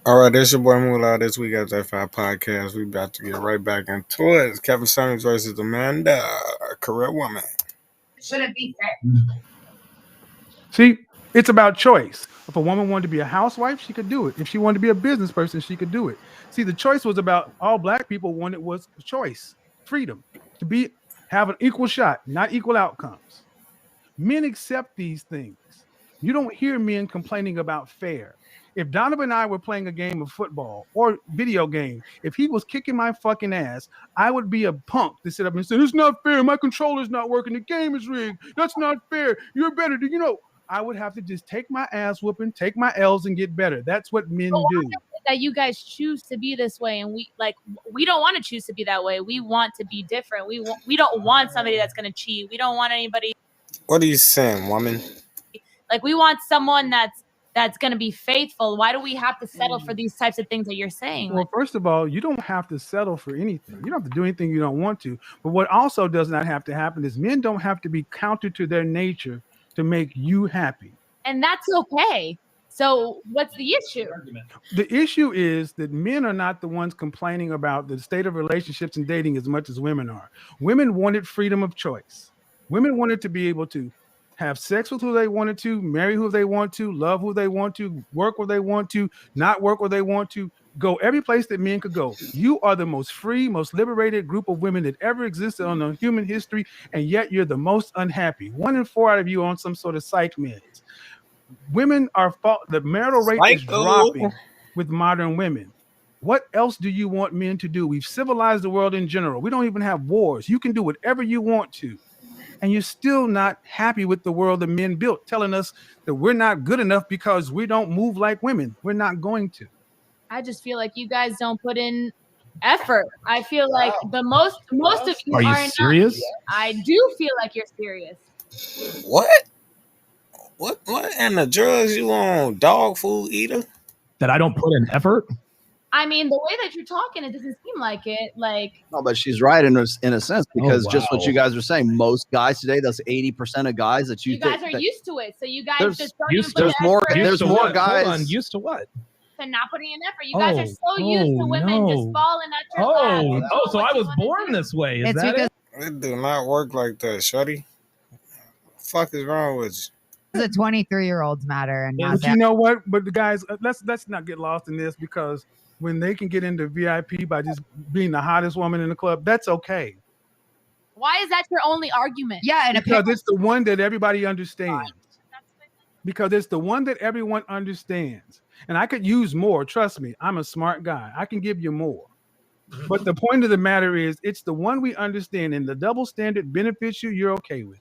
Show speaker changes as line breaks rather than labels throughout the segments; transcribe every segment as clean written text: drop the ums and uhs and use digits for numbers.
All right, this your boy Moolah. This week at that Five Podcast. We about to get right back into it. It's Kevin Samuels versus Amanda, a career woman.
Shouldn't be fair.
See, it's about choice. If a woman wanted to be a housewife, she could do it. If she wanted to be a business person, she could do it. See, the choice was about all black people wanted was choice, freedom, to be have an equal shot, not equal outcomes. Men accept these things. You don't hear men complaining about fair. If Donovan and I were playing a game of football or video game, if he was kicking my fucking ass, I would be a punk to sit up and say, "It's not fair. My controller's not working. The game is rigged. That's not fair. You're better." Do you know? I would have to just take my ass whooping, take my L's, and get better. That's what men do.
That you guys choose to be this way, and we don't want to choose to be that way. We want to be different. We don't want somebody that's going to cheat. We don't want anybody.
What are you saying, woman?
Like, we want someone that's going to be faithful. Why do we have to settle for these types of things that you're saying?
Well, first of all, you don't have to settle for anything. You don't have to do anything you don't want to. But what also does not have to happen is men don't have to be counter to their nature to make you happy.
And that's okay. So what's the issue?
The issue is that men are not the ones complaining about the state of relationships and dating as much as women are. Women wanted freedom of choice. Women wanted to be able to have sex with who they wanted to, marry who they want to, love who they want to, work where they want to, not work where they want to, go every place that men could go. You are the most free, most liberated group of women that ever existed on the human history, and yet you're the most unhappy. 1 in 4 out of you on some sort of psych meds. Women are the marital rate is dropping with modern women. What else do you want men to do? We've civilized the world in general. We don't even have wars. You can do whatever you want to. And you're still not happy with the world that men built, telling us that we're not good enough because we don't move like women. We're not going to.
I just feel like you guys don't put in effort. I feel like most of you
are you serious?
I do feel like you're serious.
What? What and the drugs you on, dog food eater?
That I don't put in effort?
I mean, the way that you're talking, it doesn't seem like it. Like,
no, but she's right in a sense, because just what you guys are saying, most guys today, that's 80% of guys that
you guys are used to it. So you guys just don't even put
there's more
effort.
there's more guys.
Hold on, used to what?
To not putting in effort. You guys are so used to women just falling at your lap.
So I was born this way. Is that it?
It do not work like that, shorty. What the fuck is wrong with you?
The 23-year-olds matter, and
but you know what? But the guys, let's not get lost in this, because when they can get into VIP by just being the hottest woman in the club, that's okay.
Why is that your only argument?
Yeah, and
because it's the one that everybody understands. Because it's the one that everyone understands. And I could use more. Trust me, I'm a smart guy. I can give you more. But the point of the matter is, it's the one we understand, and the double standard benefits you, you're okay with.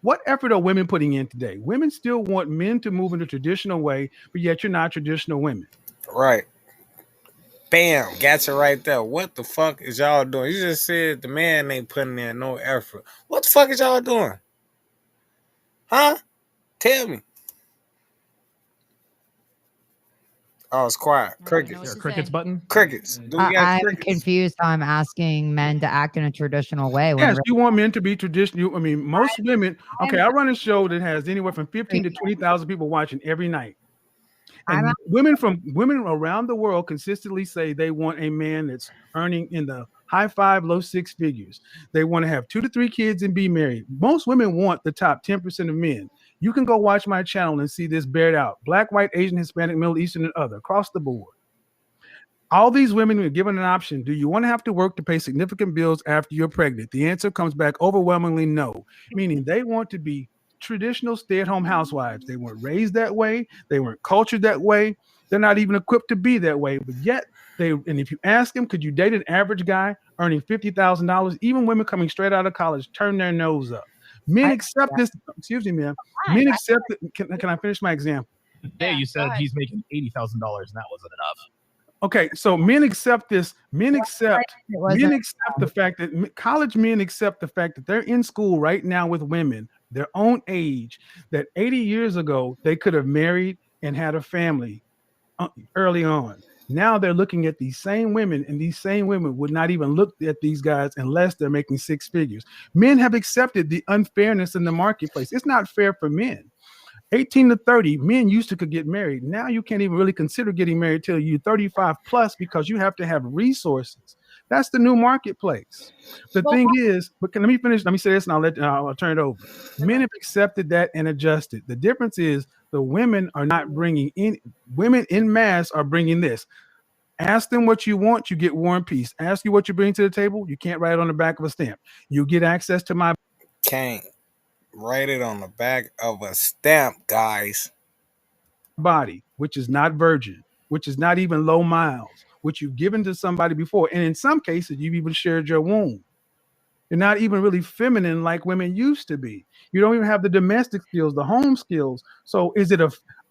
What effort are women putting in today? Women still want men to move in a traditional way, but yet you're not traditional women.
Right. Bam, got you right there. What the fuck is y'all doing? You just said the man ain't putting in no effort. What the fuck is y'all doing? Huh? Tell me. Oh, it's quiet. Crickets.
Crickets button?
Crickets.
I'm confused how I'm asking men to act in a traditional way.
Yes, you want men to be traditional. I mean, most women. Okay, I run a show that has anywhere from 15 to 20,000 people watching every night. And women around the world consistently say they want a man that's earning in the high 5, low 6 figures. They want to have 2 to 3 kids and be married. Most women want the top 10% of men. You can go watch my channel and see this bared out. Black, white, Asian, Hispanic, Middle Eastern, and other, across the board. All these women are given an option. Do you want to have to work to pay significant bills after you're pregnant? The answer comes back overwhelmingly no, meaning they want to be traditional stay-at-home housewives. They weren't raised that way. They weren't cultured that way. They're not even equipped to be that way. But yet, and if you ask them, could you date an average guy earning $50,000? Even women coming straight out of college turn their nose up. Men accept this. Excuse me, ma'am. Men accept it. Can I finish my example?
Hey, you said he's making $80,000 and that wasn't enough.
Okay, so men accept this. Men accept the fact that college men accept the fact that they're in school right now with women their own age, that 80 years ago they could have married and had a family early on. Now they're looking at these same women, and these same women would not even look at these guys unless they're making 6 figures. Men have accepted the unfairness in the marketplace. It's not fair for men. 18 to 30, men used to could get married. Now you can't even really consider getting married till you're 35 plus because you have to have resources. That's the new marketplace. The thing is, but let me finish. Let me say this, and I'll turn it over. Men have accepted that and adjusted. The difference is the women are not bringing in. Women in mass are bringing this. Ask them what you want, you get War and Peace. Ask you what you bring to the table, you can't write it on the back of a stamp. You get access to my
Can't write it on the back of a stamp, guys.
body, which is not virgin, which is not even low miles, which you've given to somebody before. And in some cases, you've even shared your womb. You're not even really feminine like women used to be. You don't even have the domestic skills, the home skills. So is it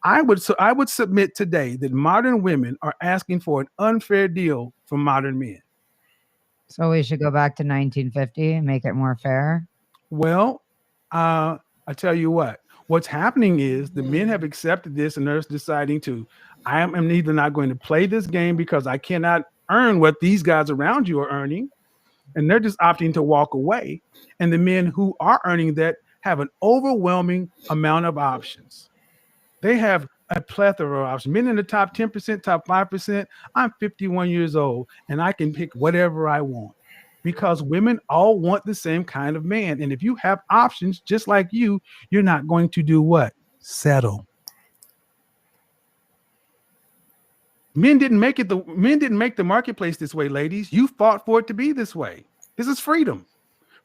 I would submit today that modern women are asking for an unfair deal from modern men.
So we should go back to 1950 and make it more fair.
Well, I tell you what's happening is the men have accepted this and they're deciding I am either not going to play this game because I cannot earn what these guys around you are earning. And they're just opting to walk away. And the men who are earning that have an overwhelming amount of options. They have a plethora of options. Men in the top 10%, top 5%. I'm 51 years old and I can pick whatever I want because women all want the same kind of man. And if you have options just like you're not going to do what? Settle. Men didn't make the marketplace this way, ladies. You fought for it to be this way. This is freedom.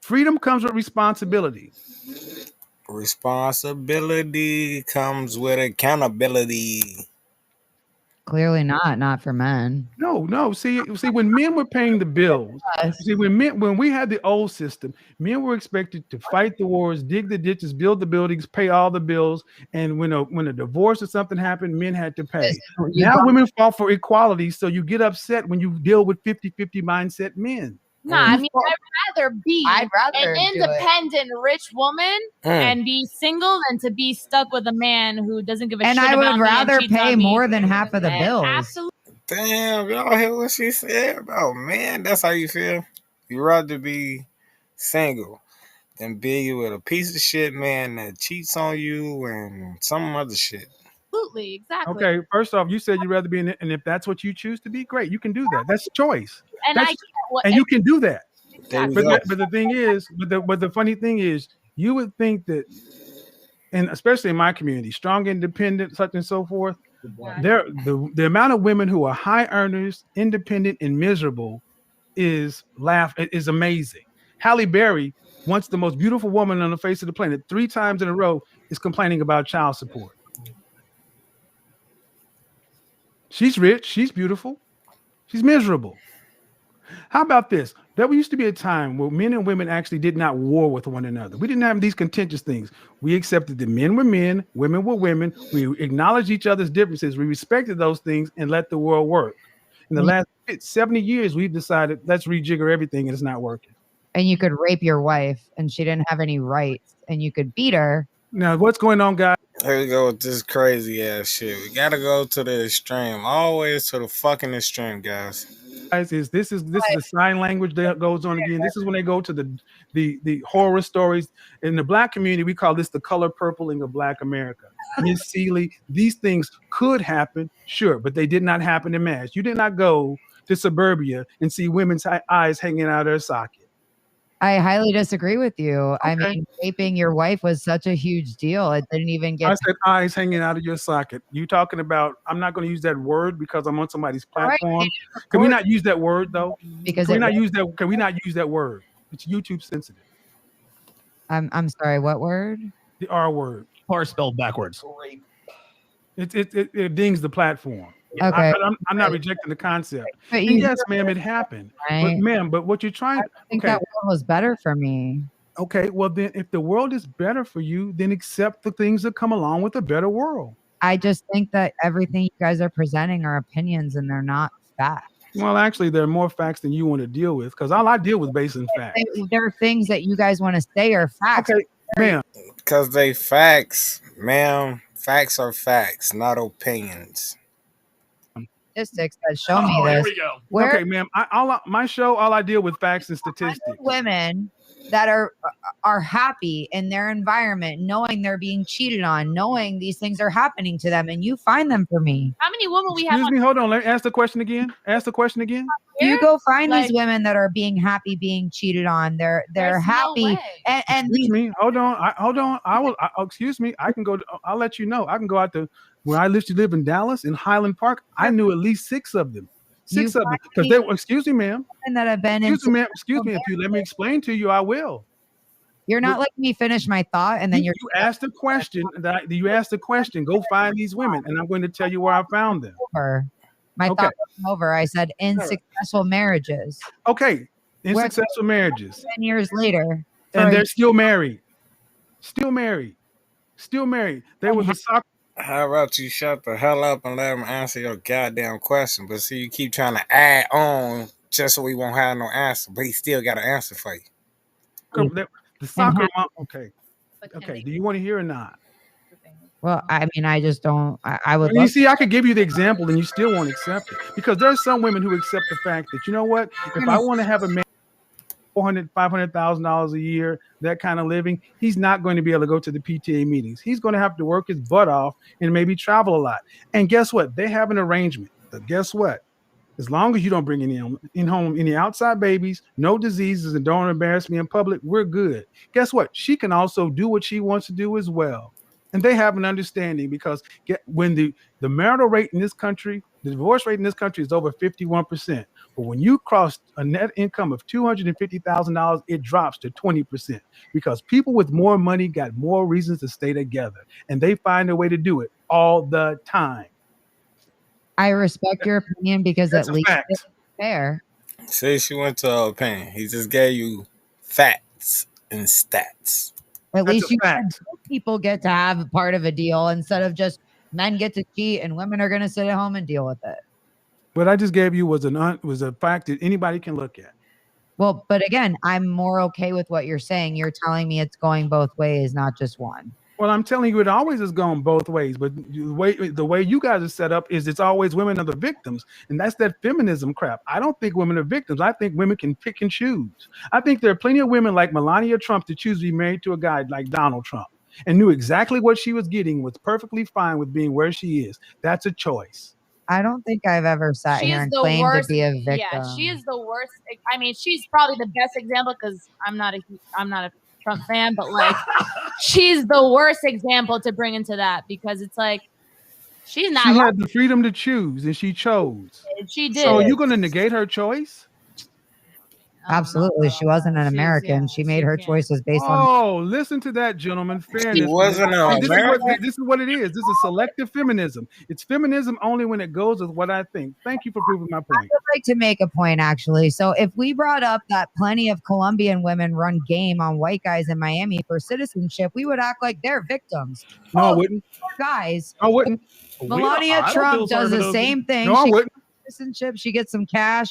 Freedom comes with responsibility.
Responsibility comes with accountability.
Clearly not for men.
No. See, when men were paying the bills, when we had the old system, men were expected to fight the wars, dig the ditches, build the buildings, pay all the bills. And when a divorce or something happened, men had to pay. Now women fought for equality, so you get upset when you deal with 50-50 mindset men.
No, I mean, I'd rather an
do
independent, rich woman and be single than to be stuck with a man who doesn't give a shit
And I
about
would
me
rather
and cheats
pay
on me.
more than half of the bills.
Absolutely.
Damn, y'all hear what she said about man? That's how you feel? You'd rather be single than be with a piece of shit man that cheats on you and some other shit.
Absolutely, exactly.
Okay, first off, you said you'd rather be in it, and if that's what you choose to be, great, you can do that. That's choice. And you can do that.
Exactly.
But the thing is, but the funny thing is, you would think that, and especially in my community, strong, independent, such and so forth, the amount of women who are high earners, independent, and miserable is amazing. Halle Berry, once the most beautiful woman on the face of the planet, 3 times in a row, is complaining about child support. She's rich, she's beautiful, she's miserable. How about this? There used to be a time where men and women actually did not war with one another. We didn't have these contentious things. We accepted that men were men, women were women. We acknowledged each other's differences. We respected those things and let the world work. In the last 70 years, we've decided let's rejigger everything and it's not working.
And you could rape your wife and she didn't have any rights and you could beat her.
Now, what's going on, guys?
Here we go with this crazy ass shit. We gotta go to the extreme. Always to the fucking extreme, guys.
This is the sign language that goes on again. This is when they go to the horror stories. In the Black community, we call this the color purpling of Black America. Miss Seeley, these things could happen, sure, but they did not happen in mass. You did not go to suburbia and see women's eyes hanging out of their socket.
I highly disagree with you.
Okay.
I mean, raping your wife was such a huge deal. It didn't even get.
I said eyes hanging out of your socket. You talking about? I'm not going to use that word because I'm on somebody's platform. Right. Can we not use that word though?
Because
can we not use that? Can we not use that word? It's YouTube sensitive.
I'm sorry. What word?
The R word.
R spelled backwards.
It dings the platform.
Okay.
I'm not rejecting the concept.
But
yes, ma'am, it happened.
Right?
But what you're trying.
I think that world was better for me.
Okay, well then, if the world is better for you, then accept the things that come along with a better world.
I just think that everything you guys are presenting are opinions and they're not facts.
Well, actually, there are more facts than you want to deal with because all I deal with based on facts.
There are things that you guys want to say are facts.
Okay, ma'am.
Because they facts, ma'am. Facts are facts, not opinions.
Statistics that show me this.
Here we go.
Okay, ma'am. All I deal with facts and statistics.
Women that are happy in their environment, knowing they're being cheated on, knowing these things are happening to them, and you find them for me.
How many women we have?
Excuse me, hold on. Let me ask the question again. Ask the question again.
You go find
Like-
these women that are being happy, being cheated on. They're
There's no
happy,
way.
and
Excuse me. Hold on. Hold on. Excuse me. I can go. I'll let you know. I can go out to where I used to live in Dallas in Highland Park. I knew at least 6 of them. 6 of them because they were. Excuse me, ma'am.
that have been in.
Excuse me, ma'am. Excuse me. If you let me explain to you, I will.
You're not letting me finish my thought, and then
You asked a question. You asked a question. Go find these women, and I'm going to tell you where I found them.
over. My
Okay.
thought wasn't over. I said in successful marriages.
Okay. In
Where-
successful marriages,
10 years later,
and they're still married. Still married. Still married. There was a soccer.
How about you shut the hell up and let him answer your goddamn question? But see, you keep trying to add on just so we won't have no answer, but he still got an answer for you.
The soccer mom. Okay.
But can
Okay.
they-
Do you want to hear or not?
well, I mean, I just don't. I would
You
love
see, I could give you the example, and you still won't accept it because there's some women who accept the fact that you know what? If I want to have a man $400,000-$500,000 a year, that kind of living, he's not going to be able to go to the PTA meetings. He's going to have to work his butt off and maybe travel a lot. And guess what? They have an arrangement. But guess what? As long as you don't bring in home any outside babies, no diseases, and don't embarrass me in public, we're good. Guess what? She can also do what she wants to do as well. And they have an understanding because when the marital rate in this country, the divorce rate in this country is over 51%. But when you cross a net income of $250,000, it drops to 20% because people with more money got more reasons to stay together, and they find a way to do it all the time.
I respect your opinion because
That's
at
a
least
fact.
it's fair.
See, she went to her opinion. He just gave you facts and stats.
At
That's
least
a
you
fact.
people get to have part of a deal instead of just men get to cheat and women are going to sit at home and deal with it.
What I just gave you was a fact that anybody can look at.
Well, but again, I'm more okay with what you're saying. You're telling me it's going both ways, not just one.
Well, I'm telling you, it always has gone both ways. But the way you guys are set up is it's always women are the victims. And that's that feminism crap. I don't think women are victims. I think women can pick and choose. I think there are plenty of women like Melania Trump to choose to be married to a guy like Donald Trump and knew exactly what she was getting, was perfectly fine with being where she is. That's a choice.
I don't think I've ever sat
She
here
is
and
the
claimed
worst.
to be a victim.
Yeah, she is the worst. I mean, she's probably the best example because I'm not a Trump fan, but like she's the worst example to bring into that because it's like she's not.
She had the freedom to choose, and she chose.
She did.
So are you going to negate her choice?
Absolutely. She wasn't an American. She made her choices based on.
Oh, listen to that, gentlemen. Fairness.
She wasn't an
This
American.
is what it is. This is selective feminism. It's feminism only when it goes with what I think. Thank you for proving my point.
I'd like to make a point, actually. So, if we brought up that plenty of Colombian women run game on white guys in Miami for citizenship, we would act like they're victims.
No, I wouldn't.
Guys,
I wouldn't.
Melania
I don't feel
Trump
sorry
does
for
the
those
same
women.
thing.
No, I
She
wouldn't.
gets citizenship. She gets some cash.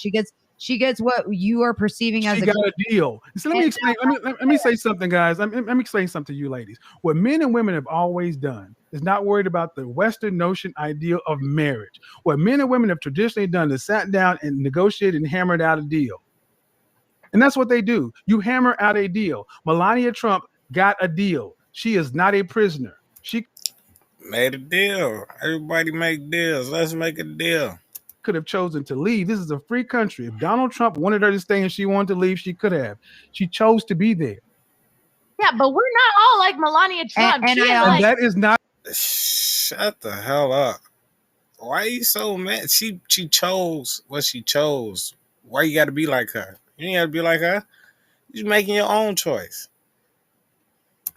She gets what you are perceiving as
She
a
got a deal. So let me explain. Let me say something, guys. Let me explain something to you, ladies. What men and women have always done is not worried about the Western notion ideal of marriage. What men and women have traditionally done is sat down and negotiated and hammered out a deal. And that's what they do. You hammer out a deal. Melania Trump got a deal. She is not a prisoner. She
Made a deal. Everybody make deals. Let's make a deal.
could have chosen to leave. This is a free country. If Donald Trump wanted her to stay and she wanted to leave, she could have. She chose to be there.
Yeah, but we're not all like Melania Trump.
And
She is
I
like,
And that is not
Shut the hell up. Why are you so mad? She chose what she chose. Why you gotta be like her? You ain't gotta be like her. You're making your own choice.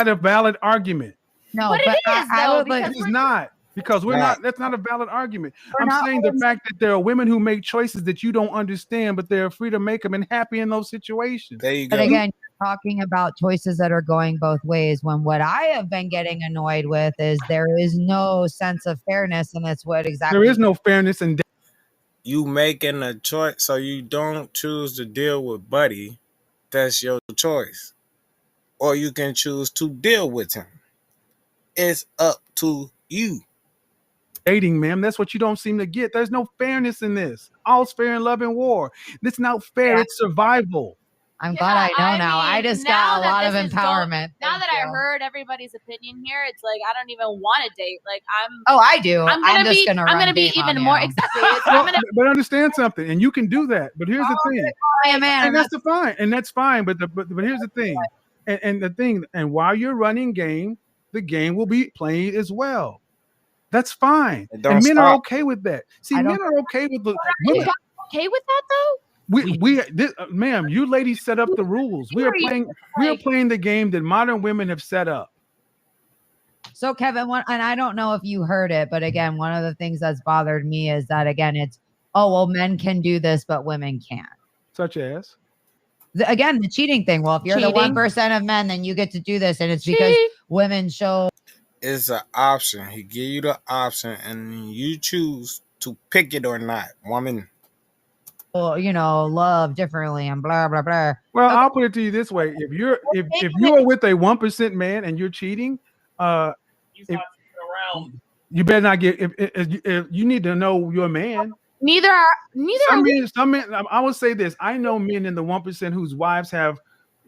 a valid argument.
no,
But it
but
is,
I
though,
would like.
because
It's not. Because we're
Right.
not, that's not a valid argument.
We're
I'm
not
saying the
always-
fact that there are women who make choices that you don't understand, but they're free to make them and happy in those situations.
There you
But
go.
again, you're talking about choices that are going both ways. When what I have been getting annoyed with is there is no sense of fairness, and it's what exactly
There is no fairness in
You making a choice, so you don't choose to deal with Buddy. That's your choice. Or you can choose to deal with him. It's up to you.
dating, ma'am. That's what you don't seem to get. There's no fairness in this. All's fair in love and war. It's not fair.
Yeah.
It's survival.
I'm glad I know now. I
mean,
just
now
got a
that
lot of
this is
empowerment.
Now
Thank
that I
you.
heard everybody's opinion here, it's like I don't even want to date. Like
Oh, I do.
I'm gonna
just
be
gonna
I'm
run
gonna be
game on
even more
you.
exactly.
Well, but understand something, and you can do that. But here's the thing,
Hey, man,
and that's fine, and that's fine. But here's the thing, and the thing, and while you're running game, the game will be played as well. That's fine,
It don't
and men are
stop.
okay with that. See,
I don't-
men are okay with the
You
women.
guys okay with that though?
Ma'am, you ladies set up the rules. We are playing the game that modern women have set up.
So Kevin, and I don't know if you heard it, but again, one of the things that's bothered me is that again, it's men can do this, but women can't.
Such as
Again, the cheating thing. Well, if you're the 1% of men, then you get to do this, and it's because women show.
It's an option. He give you the option, and you choose to pick it or not. Woman.
Love differently and blah blah blah.
Well, I'll put it to you this way: if you are with a 1% man and you're cheating, you better not get. If you need to know your man.
Neither are we.
Some men. I will say this: I know men in the 1% whose wives have.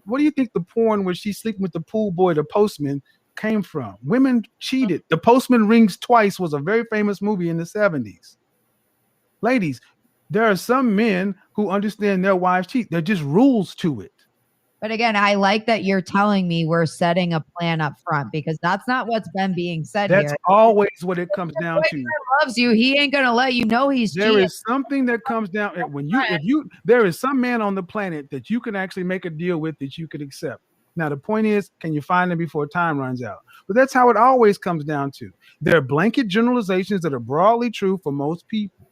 What do you think the porn where she's sleeping with the pool boy, the postman, came from? Women cheated. The Postman Rings Twice was a very famous movie in the 70s. Ladies, there are some men who understand their wives cheat. There are just rules to it.
But again, I like that you're telling me we're setting a plan up front because that's not what's been being said
That's
here.
always what it comes down to.
Loves you, he ain't gonna let you know he's cheating.
There is something that comes down when there is some man on the planet that you can actually make a deal with that you could accept. Now the point is, can you find him before time runs out? But that's how it always comes down to. There are blanket generalizations that are broadly true for most people.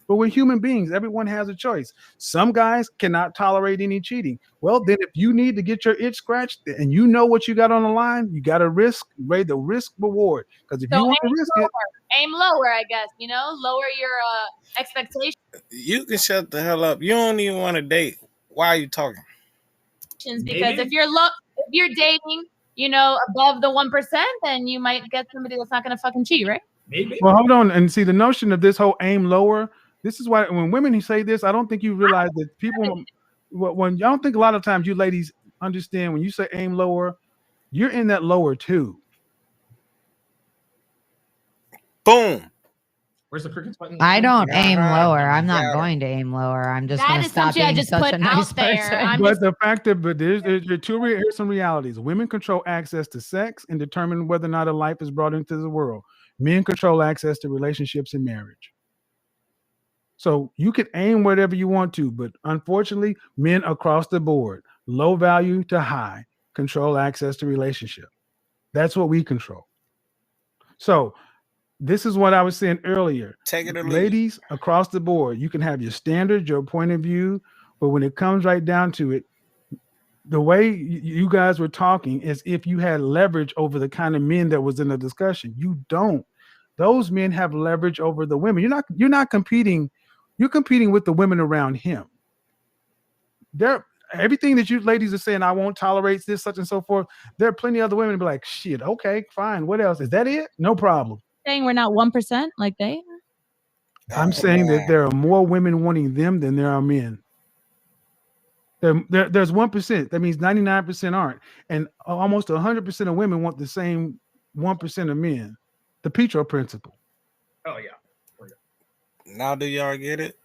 But we're human beings. Everyone has a choice. Some guys cannot tolerate any cheating. Well, then if you need to get your itch scratched and you know what you got on the line, you got to weigh the risk reward. Because if you want to risk it,
aim lower, I guess, lower your expectations.
You can shut the hell up. You don't even want to date. Why are you talking?
Because if you're dating, above the 1%, then you might get somebody that's not going to fucking cheat, right?
Maybe.
Well, hold on. And see, the notion of this whole aim lower, this is why when women say this, I don't think you realize that people, when I don't think a lot of times you ladies understand when you say aim lower, you're in that lower too.
Boom.
Where's the crickets button?
I don't aim lower. I'm not going to aim lower. I'm just going to stop being such a nice person.
But the fact that here's some realities. Women control access to sex and determine whether or not a life is brought into the world. Men control access to relationships and marriage. So you can aim whatever you want to, but unfortunately, men across the board, low value to high, control access to relationship. That's what we control. So this is what I was saying earlier.
Take it or leave.
Ladies across the board, you can have your standards, your point of view, but when it comes right down to it, the way you guys were talking is if you had leverage over the kind of men that was in the discussion. You don't. Those men have leverage over the women. You're not competing. You're competing with the women around him. Everything that you ladies are saying, I won't tolerate this, such and so forth. There are plenty of other women to be like, shit, okay, fine. What else? Is that it? No problem.
Saying we're not 1% like they are?
I'm saying that there are more women wanting them than there are men. There's 1%. That means 99% aren't. And almost 100% of women want the same 1% of men. The Petro principle.
Oh, yeah.
Now do y'all get it?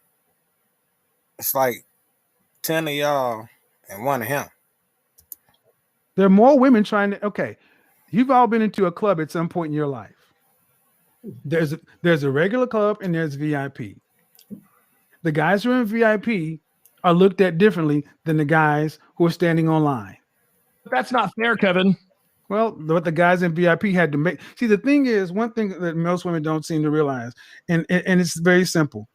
It's like 10 of y'all and 1 of him.
There are more women trying to, okay, you've all been into a club at some point in your life. There's a regular club and there's VIP. The guys who are in VIP are looked at differently than the guys who are standing online.
That's not fair, Kevin.
Well, what the guys in VIP had to make. See, the thing is, one thing that most women don't seem to realize, and it's very simple.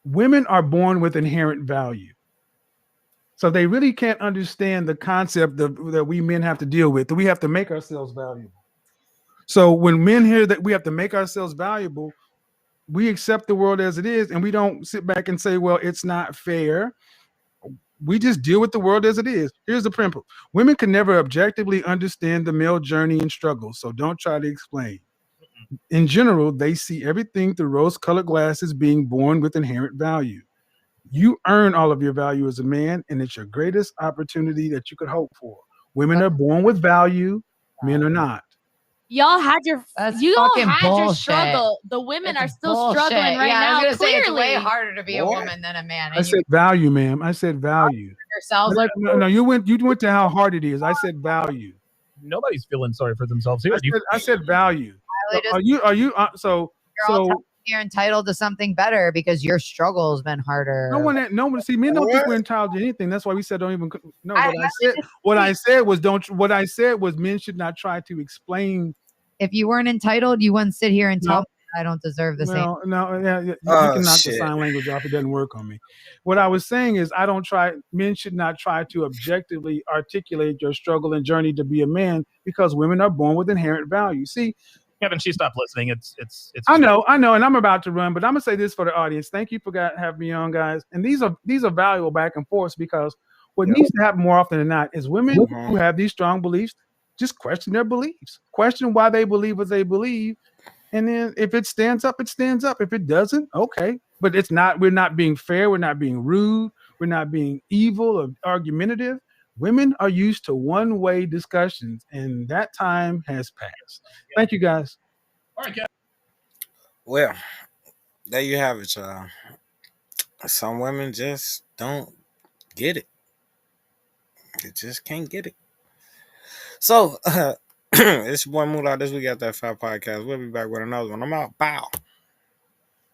Women are born with inherent value. So they really can't understand the concept that we men have to deal with, that we have to make ourselves valuable. So when men hear that we have to make ourselves valuable, we accept the world as it is, and we don't sit back and say, well, it's not fair. We just deal with the world as it is. Here's the principle. Women can never objectively understand the male journey and struggle, so don't try to explain. In general, they see everything through rose-colored glasses, being born with inherent value. You earn all of your value as a man, and it's your greatest opportunity that you could hope for. Women are born with value, men are not.
Y'all had your
That's
you all
fucking
had your
bullshit.
struggle. The women
It's
are still
bullshit.
struggling right
yeah,
now.
I was gonna say it's way
Clearly.
harder to be a
What?
woman than a man.
I
And
said
you
value, ma'am. I said value.
yourselves like
No, you went to how hard it is. I said value.
Nobody's feeling sorry for themselves here.
I said value.
really just
Are you so
you're all telling me you're entitled to something better because your struggle has been harder.
no one see men don't think we're entitled to anything. That's why we said don't even no. What I said was men should not try to explain.
If you weren't entitled, you wouldn't sit here and tell
No.
me I don't deserve the same.
You
Oh,
can knock the
shit.
sign language off. It doesn't work on me. What I was saying is men should not try to objectively articulate your struggle and journey to be a man because women are born with inherent value. See,
Kevin, she stopped listening. It's.
I know, and I'm about to run, but I'm gonna say this for the audience. Thank you for having me on, guys. And these are valuable back and forth because what needs to happen more often than not is women who have these strong beliefs just question their beliefs, question why they believe what they believe, and then if it stands up, it stands up. If it doesn't, okay. But it's not. We're not being fair. We're not being rude. We're not being evil or argumentative. Women are used to one-way discussions, and that time has passed. Thank you, guys.
All right, Kevin.
Well, there you have it, y'all. Some women just don't get it. They just can't get it. So, it's your boy Moolah. This week at that Fat Podcast. We'll be back with another one. I'm out. Bow.